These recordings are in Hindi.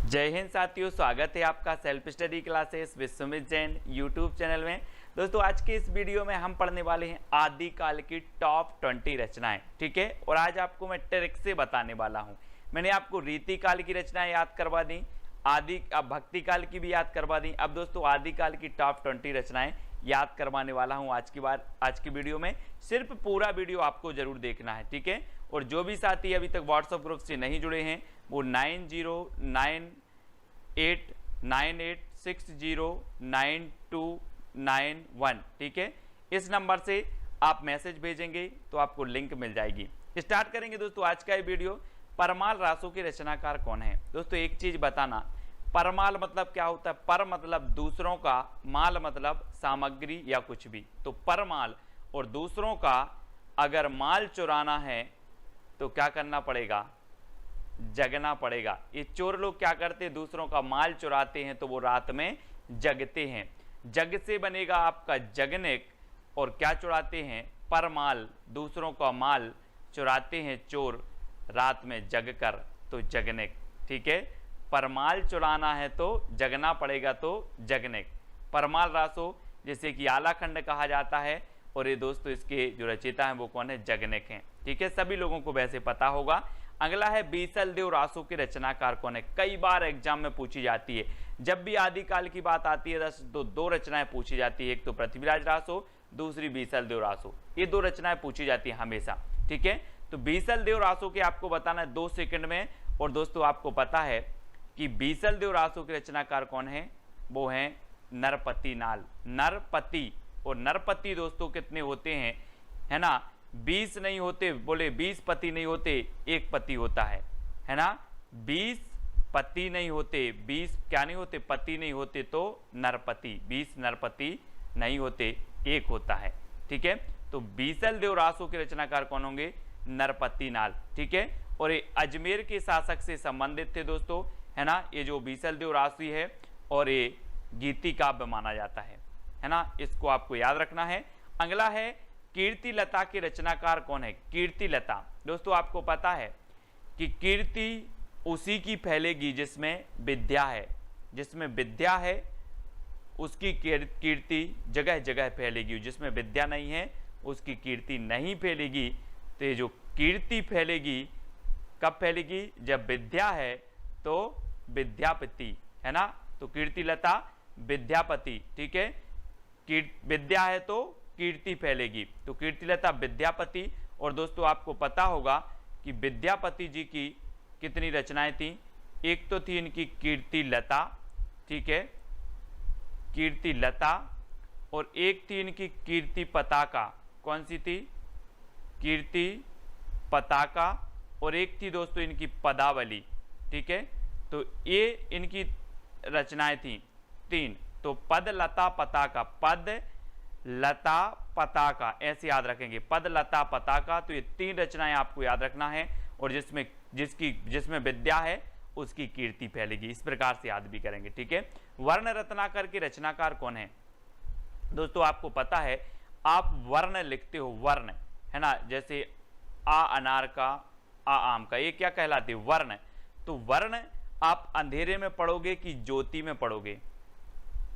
जय हिंद साथियों, स्वागत है आपका self study classes Vishwamit Jain YouTube channel में। दोस्तों आज के इस वीडियो में हम पढ़ने वाले हैं आदिकाल की टॉप 20 रचनाएं, ठीक है। और आज आपको मैं ट्रिक से बताने वाला हूं। मैंने आपको रीतिकाल की रचनाएं याद करवा दी, भक्ति काल की भी याद करवा दी। अब दोस्तों आदिकाल की टॉप 20 रचनाएं याद करवाने वाला हूं आज की वीडियो में। सिर्फ पूरा वीडियो आपको जरूर देखना है, ठीक है। और जो भी साथी अभी तक व्हाट्सएप ग्रुप से नहीं जुड़े हैं वो 909898609291, ठीक है। इस नंबर से आप मैसेज भेजेंगे तो आपको लिंक मिल जाएगी। स्टार्ट करेंगे दोस्तों आज का ये वीडियो। परमाल रासों के रचनाकार कौन है? दोस्तों एक चीज बताना, परमाल मतलब क्या होता है? पर मतलब दूसरों का, माल मतलब सामग्री या कुछ भी। तो परमाल और दूसरों का अगर माल चुराना है तो क्या करना पड़ेगा? जगना पड़ेगा। ये चोर लोग क्या करते हैं? दूसरों का माल चुराते हैं तो वो रात में जगते हैं। जग से बनेगा आपका जगनिक। और क्या चुराते हैं? परमाल। दूसरों का माल चुराते हैं चोर रात में जग कर, तो जगनिक, ठीक है। परमाल चुराना है तो जगना पड़ेगा, तो जगनिक। परमाल रासो जिसे कि आलाखंड कहा जाता है। और ये दोस्तों इसके जो रचयिता हैं वो कौन है? जगनिक हैं, ठीक है। सभी लोगों को वैसे पता होगा। अगला है बीसल देव रासो के रचनाकार कौन है? कई बार एग्जाम में पूछी जाती है। जब भी आदिकाल की बात आती है तो दो रचनाएं पूछी जाती है, एक तो पृथ्वीराज रासो, दूसरी बीसल देव रासो। ये दो रचनाएं पूछी जाती है हमेशा, ठीक है। तो बीसल देव रासो के आपको बताना है 2 सेकंड में। और दोस्तों आपको पता है कि बीसल देव रासो के रचनाकार कौन है? वो है नरपति नाल। नरपति। और नरपति दोस्तों कितने होते हैं, है ना? 20 नहीं होते, बोले 20 पति नहीं होते, एक पति होता है ना। 20 पति नहीं होते, 20 क्या नहीं होते? पति नहीं होते, तो नरपति। 20 नरपति नहीं होते, एक होता है, ठीक है। तो बीसल देव रासो के रचनाकार कौन होंगे? नरपति नाल, ठीक है। और ये अजमेर के शासक से संबंधित थे दोस्तों, है ना। ये जो बीसल देव राशि है और ये गीति काव्य माना जाता है ना। इसको आपको याद रखना है। अगला है कीर्ति लता के रचनाकार कौन है? कीर्ति लता। दोस्तों आपको पता है कि कीर्ति उसी की फैलेगी जिसमें विद्या है। जिसमें विद्या है उसकी कीर्ति जगह जगह फैलेगी। जिसमें विद्या नहीं है उसकी कीर्ति नहीं फैलेगी। तो ये जो कीर्ति फैलेगी कब फैलेगी? जब विद्या है तो विद्यापति, है ना। तो कीर्ति लता विद्यापति, ठीक है। विद्या है तो कीर्ति फैलेगी, तो कीर्तिलता विद्यापति। और दोस्तों आपको पता होगा कि विद्यापति जी की कितनी रचनाएं थी? एक तो थी इनकी कीर्ति लता, ठीक है, कीर्ति लता। और एक थी इनकी कीर्ति पताका। कौन सी थी? कीर्ति पताका। और एक थी दोस्तों इनकी पदावली, ठीक है। तो ये इनकी रचनाएं थी 3। तो पद लता पताका, पद लता पताका, ऐसे याद रखेंगे, पद लता पताका। तो ये 3 रचनाएं आपको याद रखना है। और जिसमें विद्या है उसकी कीर्ति फैलेगी। इस प्रकार से याद भी करेंगे, ठीक है। वर्ण रत्नाकर के रचनाकार कौन है? दोस्तों आपको पता है, आप वर्ण लिखते हो, वर्ण, है ना। जैसे आ अनार का, आ आम का, ये क्या कहलाते? वर्ण। तो वर्ण आप अंधेरे में पढ़ोगे कि ज्योति में पढ़ोगे?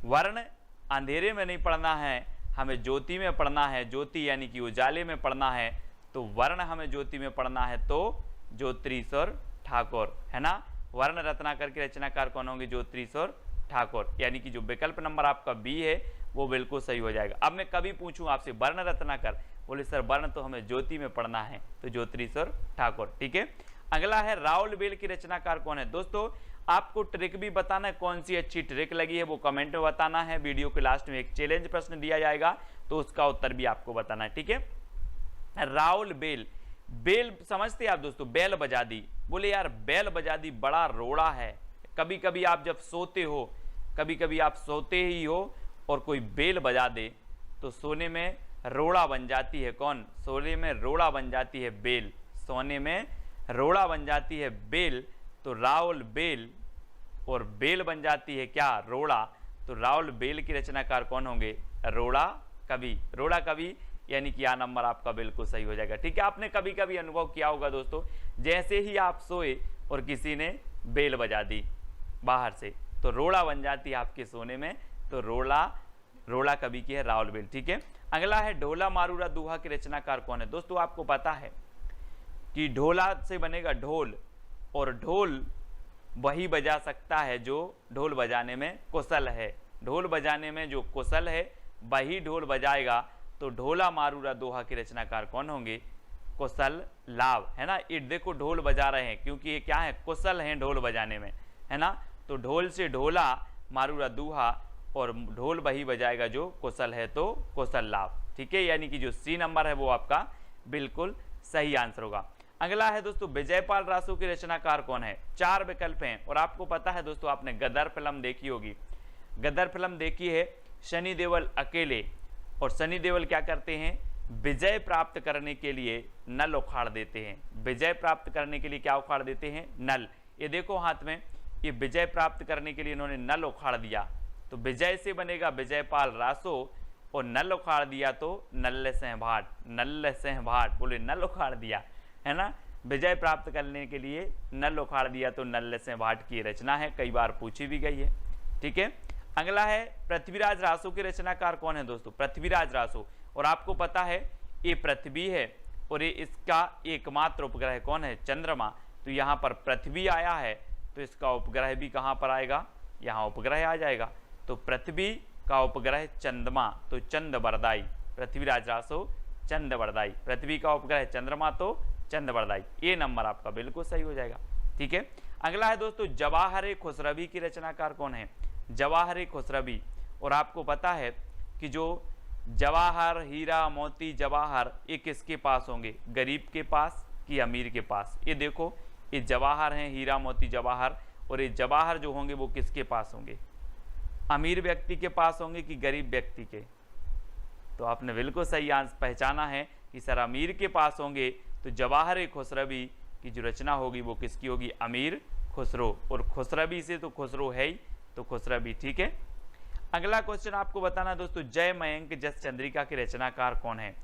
वर्ण अंधेरे में नहीं पढ़ना है, हमें ज्योति में पढ़ना है। ज्योति यानी कि उजाले में पढ़ना है। तो वर्ण हमें ज्योति में पढ़ना है, तो ज्योतिरीश्वर ठाकुर, है ना। वर्ण रत्नाकर के रचनाकार कौन होंगे? ज्योतिरीश्वर ठाकुर। यानी कि जो विकल्प नंबर आपका बी है वो बिल्कुल सही हो जाएगा। अब मैं कभी पूछूं आपसे वर्ण रत्नाकर, बोले सर वर्ण तो हमें ज्योति में पढ़ना है, तो ज्योतिरीश्वर ठाकुर, ठीक है। अगला है राउलबेल की रचनाकार कौन है? दोस्तों आपको ट्रिक भी बताना है, कौन सी अच्छी ट्रिक लगी है वो कमेंट में बताना है। वीडियो के लास्ट में एक चैलेंज प्रश्न दिया जाएगा तो उसका उत्तर भी आपको बताना है, ठीक है। राउलबेल, बेल समझते आप दोस्तों? बैल बजा दी, बोले यार बैल बजा दी बड़ा रोड़ा है। कभी कभी आप जब सोते हो, कभी कभी आप सोते ही हो और कोई बेल बजा दे तो सोने में रोड़ा बन जाती है। कौन? सोने में रोड़ा बन जाती है बेल। सोने में रोड़ा बन जाती है बेल। तो राउल बेल, और बेल बन जाती है क्या? रोड़ा। तो राउल बेल की रचनाकार कौन होंगे? रोड़ा कवि। रोड़ा कवि यानी कि आ नंबर आपका बिल्कुल सही हो जाएगा, ठीक है। आपने कभी कभी अनुभव किया होगा दोस्तों, जैसे ही आप सोए और किसी ने बेल बजा दी, बाहर से, तो रोड़ा बन जाती है आपके सोने में। तो रोड़ा कवि की है राउल बेल। ठीक है, अगला है ढोला मारूरा दोहा के रचनाकार कौन है। दोस्तों आपको पता है कि ढोला से बनेगा ढोल, और ढोल वही बजा सकता है जो ढोल बजाने में कुशल है। ढोल बजाने में जो कुशल है वही ढोल बजाएगा। तो ढोला मारूरा दोहा के रचनाकार कौन होंगे, कुशल लाभ, है ना। ये देखो ढोल बजा रहे हैं क्योंकि ये क्या है, कुशल हैं ढोल बजाने में, है ना। तो ढोल से ढोला मारूरा दोहा, और ढोल वही बजाएगा जो कुशल है, तो कुशल लाभ। ठीक है, यानी कि जो सी नंबर है वो आपका बिल्कुल सही आंसर होगा। अगला है दोस्तों विजयपाल रासो के रचनाकार कौन है। 4 विकल्प हैं, और आपको पता है दोस्तों, आपने गदर फिल्म देखी होगी। गदर फिल्म देखी है, सनी देओल अकेले, और सनी देओल क्या करते हैं, विजय प्राप्त करने के लिए नल उखाड़ देते हैं। विजय प्राप्त करने के लिए क्या उखाड़ देते हैं, नल। ये देखो हाथ में, ये विजय प्राप्त करने के लिए इन्होंने नल उखाड़ दिया। तो विजय से बनेगा विजयपाल रासो, और नल उखाड़ दिया तो नल्ले सिंह भाट। नल्ले सिंह भाट बोले नल उखाड़ दिया, है ना। विजय प्राप्त करने के लिए नल उखाड़ दिया तो नल्ले सिंह भाट की रचना है, कई बार पूछी भी गई है। ठीक है, अगला है पृथ्वीराज रासो के रचनाकार कौन है दोस्तों, पृथ्वीराज रासो। और आपको पता है ये पृथ्वी है, और ये इसका एकमात्र उपग्रह कौन है, चंद्रमा। तो यहाँ पर पृथ्वी आया है, तो इसका उपग्रह भी कहाँ पर आएगा, यहाँ उपग्रह आ जाएगा। तो पृथ्वी का उपग्रह चंद्रमा, तो चंद्रवरदाई। पृथ्वीराज रासो चंद्रवरदाई, पृथ्वी का उपग्रह चंद्रमा तो चंद्रवरदाई। ये नंबर आपका बिल्कुल सही हो जाएगा। ठीक है, अगला है दोस्तों जवाहर खुसरवी की रचनाकार कौन है, जवाहर खुसरवी। और आपको पता है कि जो जवाहर, हीरा, मोती, जवाहर, ये किसके पास होंगे, गरीब के पास कि अमीर के पास। ये देखो, ये जवाहर हैं, हीरा, मोती, जवाहर, और ये जवाहर जो होंगे वो किसके पास होंगे, अमीर व्यक्ति के पास होंगे कि गरीब व्यक्ति के। तो आपने बिल्कुल सही आंसर पहचाना है कि सर अमीर के पास होंगे। तो जवाहर खुसरवी की जो रचना होगी वो किसकी होगी, अमीर खुसरो। और खुसरवी से तो खुसरो है ही, तो खुसरवी। ठीक है, अगला क्वेश्चन आपको बताना दोस्तों, जय मयंक जस चंद्रिका के रचनाकार कौन है।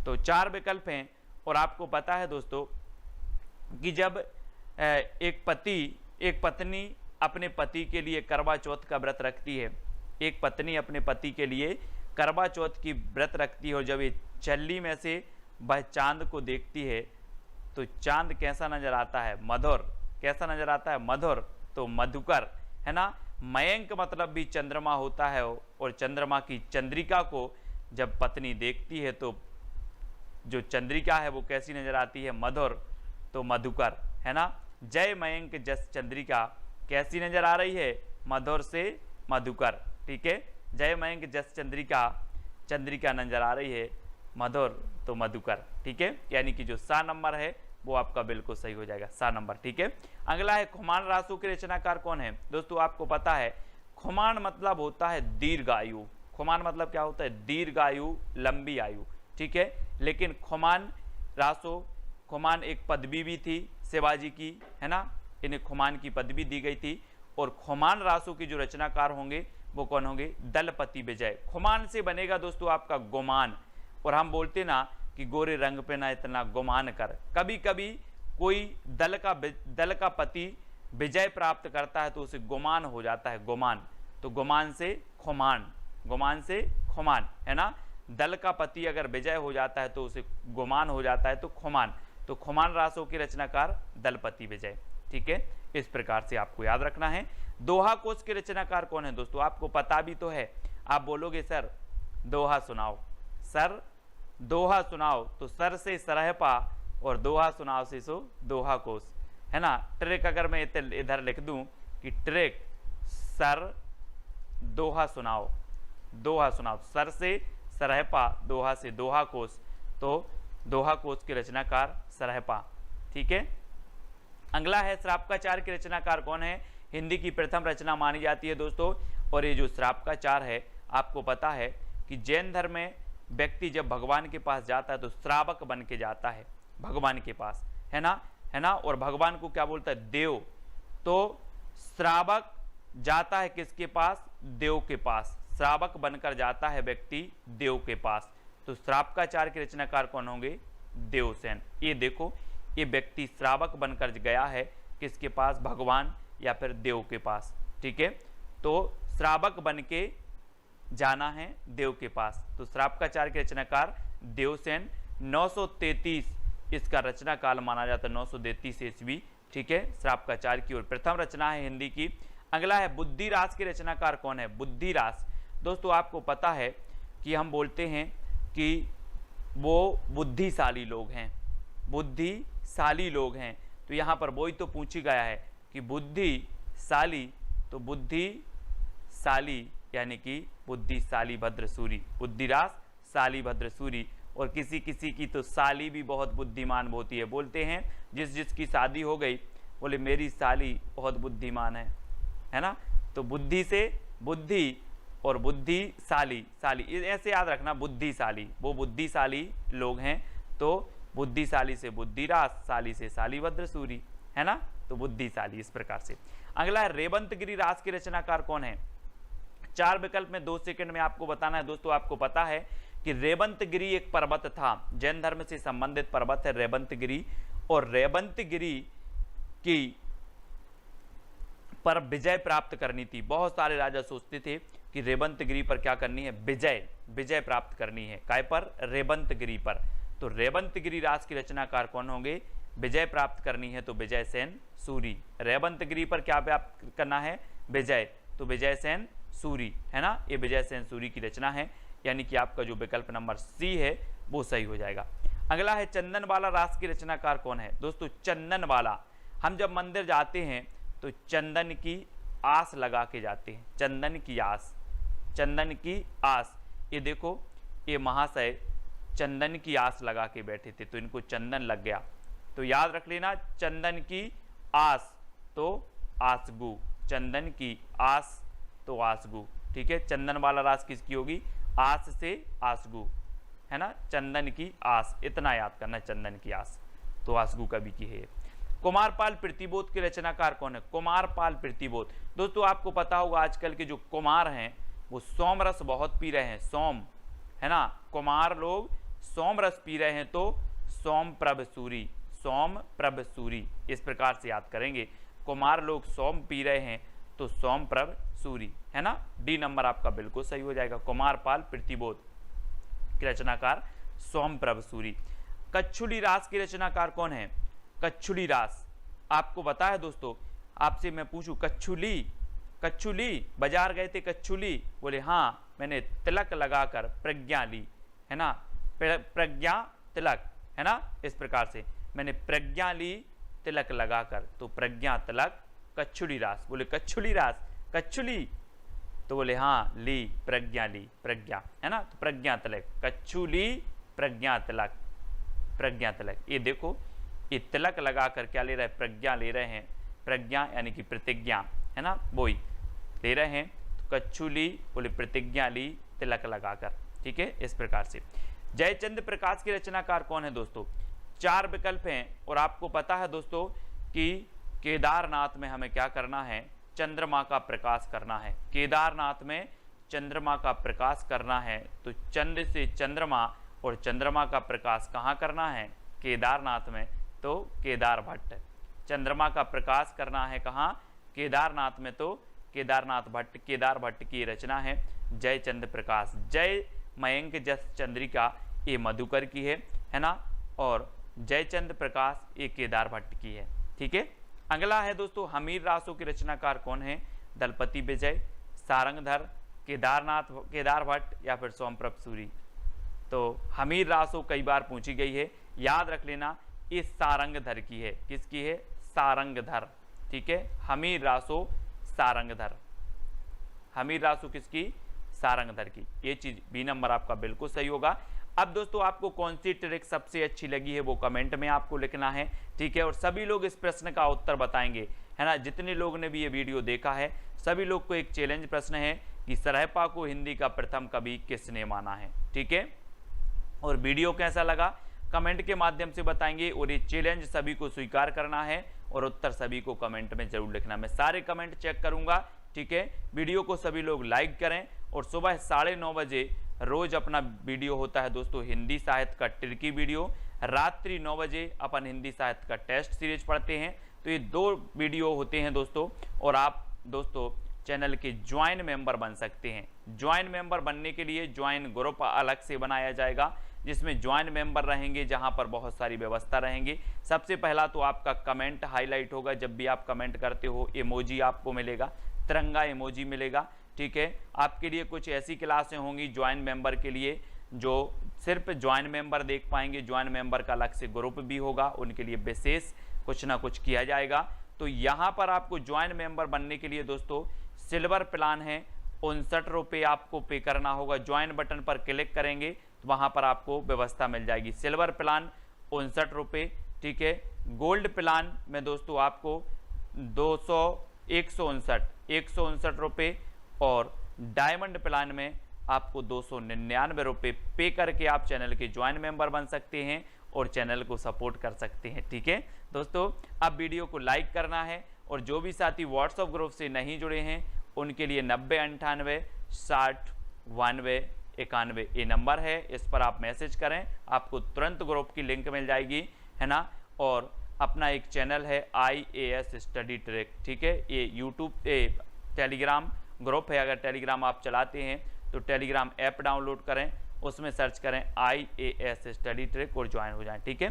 तो 4 विकल्प हैं, और आपको पता है दोस्तों कि जब एक पत्नी अपने पति के लिए करवा चौथ का व्रत रखती है, एक पत्नी अपने पति के लिए करवा चौथ की व्रत रखती है, और जब ये चल्ली में से वह चांद को देखती है तो चांद कैसा नजर आता है, मधुर। कैसा नजर आता है, मधुर, तो मधुकर, है ना। मयंक मतलब भी चंद्रमा होता है, और चंद्रमा की चंद्रिका को जब पत्नी देखती है तो जो चंद्रिका है वो कैसी नजर आती है, मधुर, तो मधुकर, है ना। जय मयंक जस चंद्रिका कैसी नजर आ रही है, मधुर से मधुकर। ठीक है, जय मयंक जस चंद्रिका नजर आ रही है, मधुर तो मधुकर। ठीक है, यानी कि जो सा नंबर है वो आपका बिल्कुल सही हो जाएगा, सा नंबर। ठीक है, अगला है खुमान रासो के रचनाकार कौन है। दोस्तों आपको पता है खुमान मतलब होता है दीर्घायु। खुमान मतलब क्या होता है, दीर्घायु, लंबी आयु। ठीक है, लेकिन खुमान रासो, खुमान एक पदवी भी थी शिवाजी की, है ना। इन्हें खुमान की पदवी दी गई थी। और खुमान रासो की जो रचनाकार होंगे वो कौन होंगे, दलपति विजय। खुमान से बनेगा दोस्तों आपका गुमान। और हम बोलते ना कि गोरे रंग पे ना इतना गुमान कर। कभी कभी कोई दल का पति विजय प्राप्त करता है तो उसे गुमान हो जाता है, गुमान। तो गुमान से खुमान, गुमान से खुमान, है ना। दल का पति अगर विजय हो जाता है तो उसे गुमान हो जाता है, तो खुमान। तो खुमान रासो के रचनाकार दलपति विजय। ठीक है, इस प्रकार से आपको याद रखना है। दोहा कोश के रचनाकार कौन है दोस्तों, आपको पता भी तो है। आप बोलोगे सर दोहा सुनाओ, सर दोहा सुनाओ, तो सर से सरहपा और दोहा सुनाओ से सो दोहा कोश, है ना। ट्रिक अगर मैं इधर लिख दूं कि ट्रिक सर दोहा सुनाओ, दोहा सुनाओ, सर से सरहपा, दोहा से दोहा कोश, तो दोहा कोश के रचनाकार सरहपा। ठीक है, अगला है श्रापकाचार के रचनाकार कौन है। हिंदी की प्रथम रचना मानी जाती है दोस्तों। और ये जो श्रापकाचार है, आपको पता है कि जैन धर्म में व्यक्ति जब भगवान के पास जाता है तो श्रावक बन के जाता है भगवान के पास, है ना। और भगवान को क्या बोलता है, देव। तो श्रावक जाता है किसके पास, देव के पास। श्रावक बनकर जाता है व्यक्ति देव के पास। तो श्रापकाचार के रचनाकार कौन होंगे, देवसेन। ये देखो, ये व्यक्ति श्रावक बनकर गया है किसके पास, भगवान या फिर देव के पास। ठीक है, तो श्रावक बन के जाना है देव के पास। तो श्रावकाचार्य के रचनाकार देवसेन। 933 इसका रचना काल माना जाता है, 933 ईस्वी। ठीक है, श्रावकाचार्य की ओर प्रथम रचना है हिंदी की। अगला है बुद्धिरास के रचनाकार कौन है? बुद्धिरास। दोस्तों आपको पता है कि हम बोलते हैं कि वो बुद्धिशाली लोग हैं, बुद्धिशाली लोग हैं। तो यहाँ पर वही तो पूछी गया है कि बुद्धिशाली, तो बुद्धिशाली यानी कि बुद्धिशाली भद्रसूरी, बुद्धिरास शाली भद्रसूरी। और किसी किसी की तो साली भी बहुत बुद्धिमान होती है। बोलते हैं जिसकी शादी हो गई बोले मेरी साली बहुत बुद्धिमान है ना। तो बुद्धि से बुद्धि और बुद्धिशाली, शाली ऐसे याद रखना, बुद्धिशाली, वो बुद्धिशाली लोग हैं। तो बुद्धिशाली से बुद्धिरास, शाली से शाली भद्रसूरी, है ना। तो बुद्धिशाली इस प्रकार से। अगला है रेवंतगिरी रास के रचनाकार कौन है? 4 विकल्प में 2 सेकंड में आपको बताना है। दोस्तों आपको पता है कि रेवंतगिरी एक पर्वत था, जैन धर्म से संबंधित पर्वत है रेवंतगिरी। और रेवंतगिरी की पर विजय प्राप्त करनी थी। बहुत सारे राजा सोचते थे कि रेवंतगिरी पर क्या करनी है? विजय प्राप्त करनी है। काय पर? रेवंतगिरी पर। तो रेवंतगिरी रास की रचनाकार कौन होंगे? विजय प्राप्त करनी है तो विजय सेन सूरी। रेवंतगिरी पर क्या प्राप्त करना है? विजय, तो विजय सेन सूरी, है ना। ये विजय सेन सूरी की रचना है, यानी कि आपका जो विकल्प नंबर सी है वो सही हो जाएगा। अगला है चंदनवाला रास की रचनाकार कौन है? दोस्तों चंदनवाला, हम जब मंदिर जाते हैं तो चंदन की आस लगा के जाते हैं, चंदन की आस, चंदन की आस। ये देखो ये महाशय चंदन की आस लगा के बैठे थे तो इनको चंदन लग गया। तो याद रख लेना, चंदन की आस तो आसगु, चंदन की आस तो आसगु। ठीक है, चंदन वाला रास किसकी होगी? आस से आसगु, है ना। चंदन की आस, इतना याद करना, चंदन की आस तो आसगु कवि की है। कुमारपाल प्रतिबोध के रचनाकार कौन है? कुमारपाल प्रतिबोध। दोस्तों आपको पता होगा आजकल के जो कुमार हैं वो सोम रस बहुत पी रहे हैं, सोम, है ना। कुमार लोग सोम रस पी रहे हैं तो सोम प्रभ सूरी, सोम प्रभ सूरी इस प्रकार से याद करेंगे। कुमार लोग सोम पी रहे हैं तो सोम प्रभ सूरी, है ना। डी नंबर आपका बिल्कुल सही हो जाएगा। कुमारपाल प्रतिबोध की रचनाकार सोम प्रभ सूरी। कच्छुली रास की रचनाकार कौन है? कच्छुली रास आपको पता है दोस्तों, आपसे मैं पूछूं कच्छुली, कच्छुली बाजार गए थे कच्छुली, बोले हाँ मैंने तिलक लगाकर प्रज्ञा ली, है ना। प्रज्ञा तिलक, है ना। इस प्रकार से मैंने प्रज्ञा ली तिलक लगाकर, तो प्रज्ञा तिलक कच्छुली रास। बोले कच्छुली रास, कच्छुली, तो बोले हाँ ली, प्रज्ञा ली, प्रज्ञा, है ना। तो प्रज्ञा तिलक, कच्छुली प्रज्ञा तिलक, प्रज्ञा तिलक। ये देखो ये तिलक लगाकर क्या ले रहे हैं? प्रज्ञा ले रहे हैं, प्रज्ञा यानी कि प्रतिज्ञा, है ना, वही ले रहे हैं। तो कच्छुली बोले प्रतिज्ञा ली तिलक लगाकर। ठीक है, इस प्रकार से। जयचंद्र प्रकाश के रचनाकार कौन है? दोस्तों 4 विकल्प हैं और आपको पता है दोस्तों कि केदारनाथ में हमें क्या करना है? चंद्रमा का प्रकाश करना है। केदारनाथ में चंद्रमा का प्रकाश करना है, तो चंद्र से चंद्रमा और चंद्रमा का प्रकाश कहाँ करना है? केदारनाथ में, तो केदार भट्ट। चंद्रमा का प्रकाश करना है कहाँ? केदारनाथ में, तो केदारनाथ भट्ट, केदार भट्ट की रचना है जयचंद्र प्रकाश। जय मयंक जस चंद्रिका ये मधुकर की है ना। और जयचंद्र प्रकाश ये केदार भट्ट की है। ठीक है, अगला है दोस्तों हमीर रासों के रचनाकार कौन है? दलपति विजय, सारंगधर, केदार भट्ट या फिर सोमप्रभ सूरी। तो हमीर रासो कई बार पूछी गई है, याद रख लेना ये सारंगधर की है। किसकी है? सारंगधर। ठीक है, हमीर रासो सारंगधर, हमीर रासो किसकी? सारंगधर की। ये चीज बी नंबर आपका बिल्कुल सही होगा। अब दोस्तों आपको कौन सी ट्रिक सबसे अच्छी लगी है वो कमेंट में आपको लिखना है। ठीक है, और सभी लोग इस प्रश्न का उत्तर बताएंगे, है ना। जितने लोग ने भी ये वीडियो देखा है सभी लोग को एक चैलेंज प्रश्न है कि सरहपा को हिंदी का प्रथम कवि किसने माना है। ठीक है, और वीडियो कैसा लगा कमेंट के माध्यम से बताएंगे, और ये चैलेंज सभी को स्वीकार करना है और उत्तर सभी को कमेंट में जरूर लिखना। मैं सारे कमेंट चेक करूंगा। ठीक है, वीडियो को सभी लोग लाइक करें, और सुबह 9:30 बजे रोज अपना वीडियो होता है दोस्तों हिंदी साहित्य का ट्रिकी वीडियो। रात्रि 9 बजे अपन हिंदी साहित्य का टेस्ट सीरीज पढ़ते हैं, तो ये 2 वीडियो होते हैं दोस्तों, और आप दोस्तों चैनल के ज्वाइन मेंबर बन सकते हैं। ज्वाइन मेंबर बनने के लिए ज्वाइन ग्रुप अलग से बनाया जाएगा, जिसमें ज्वाइन मेंबर रहेंगे, जहां पर बहुत सारी व्यवस्था रहेंगी। सबसे पहला तो आपका कमेंट हाईलाइट होगा, जब भी आप कमेंट करते हो इमोजी आपको मिलेगा, तिरंगा इमोजी मिलेगा, ठीक है। आपके लिए कुछ ऐसी क्लासें होंगी ज्वाइन मेंबर के लिए जो सिर्फ ज्वाइन मेंबर देख पाएंगे। ज्वाइन मेंबर का अलग से ग्रुप भी होगा, उनके लिए विशेष कुछ ना कुछ किया जाएगा। तो यहाँ पर आपको ज्वाइन मेंबर बनने के लिए दोस्तों सिल्वर प्लान है, 59 रुपये आपको पे करना होगा। ज्वाइन बटन पर क्लिक करेंगे तो वहाँ पर आपको व्यवस्था मिल जाएगी। सिल्वर प्लान 59 रुपये, ठीक है। गोल्ड प्लान में दोस्तों आपको 159 रुपये, और डायमंड प्लान में आपको 299 रुपये पे करके आप चैनल के ज्वाइन मेंबर बन सकते हैं और चैनल को सपोर्ट कर सकते हैं, ठीक है दोस्तों। अब वीडियो को लाइक करना है, और जो भी साथी व्हाट्सएप ग्रुप से नहीं जुड़े हैं उनके लिए 9098 60 92 91 ये नंबर है, इस पर आप मैसेज करें, आपको तुरंत ग्रुप की लिंक मिल जाएगी, है ना। और अपना एक चैनल है IAS स्टडी ट्रैक, ठीक है। ये यूट्यूब टेलीग्राम ग्रुप है, अगर टेलीग्राम आप चलाते हैं तो टेलीग्राम ऐप डाउनलोड करें, उसमें सर्च करें IAS स्टडी ट्रैक और ज्वाइन हो जाएं, ठीक है।